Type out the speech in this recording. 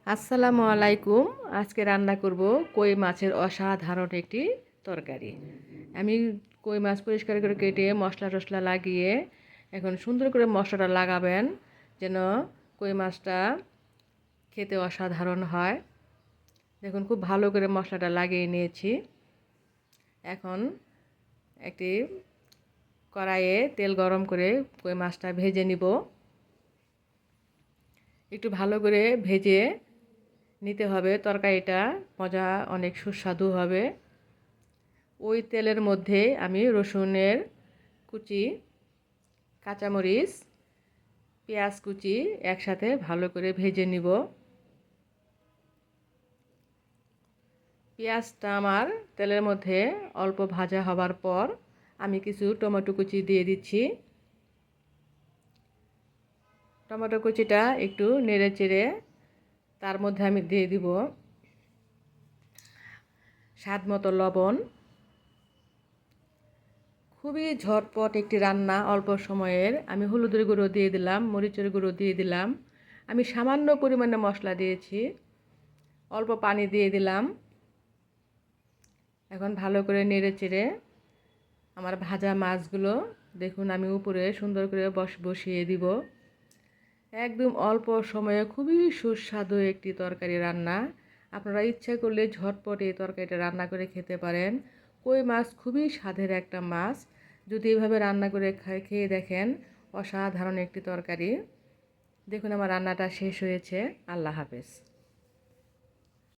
আসসালামু আলাইকুম। আজকে রান্না করব কই মাছের অসাধারণ একটি তরকারি। আমি কই মাছ পরিষ্কার করে কেটে মশলা টশলা লাগিয়ে এখন সুন্দর করে মশলাটা লাগাবেন যেন কই মাছটা খেতে অসাধারণ হয়। দেখুন খুব ভালো করে মশলাটা লাগিয়ে নিয়েছি। এখন একটি কড়াইয়ে তেল গরম করে কই মাছটা ভেজে নিব। একটু ভালো করে ভেজে নিতে হবে, তরকারিটা মজা অনেক সুস্বাদু হবে। ওই তেলের মধ্যে আমি রসুনের কুচি, কাঁচামরিচ, পেঁয়াজ কুচি একসাথে ভালো করে ভেজে নিব। পেঁয়াজটা আমার তেলের মধ্যে অল্প ভাজা হবার পর আমি কিছু টমেটো কুচি দিয়ে দিচ্ছি। টমেটো কুচিটা একটু নেড়ে চেড়ে তার মধ্যে আমি দিয়ে দিব স্বাদ মতো লবণ। খুবই ঝটপট একটি রান্না, অল্প সময়ের। আমি হলুদের গুঁড়ো দিয়ে দিলাম, মরিচের গুঁড়ো দিয়ে দিলাম, আমি সামান্য পরিমাণে মশলা দিয়েছি, অল্প পানি দিয়ে দিলাম। এখন ভালো করে নেড়ে চেড়ে আমার ভাজা মাছগুলো দেখুন আমি উপরে সুন্দর করে বসিয়ে দিব। একদম অল্প সময়ে খুবই সুস্বাদু একটি তরকারি রান্না। আপনারা ইচ্ছা করলে ঝটপট এই তরকারিটা রান্না করে খেতে পারেন। কই মাছ খুবই স্বাদের একটা মাছ। যদি এভাবে রান্না করে খেয়ে দেখেন, অসাধারণ একটি তরকারি। দেখুন আমার রান্নাটা শেষ হয়েছে। আল্লাহ হাফেজ।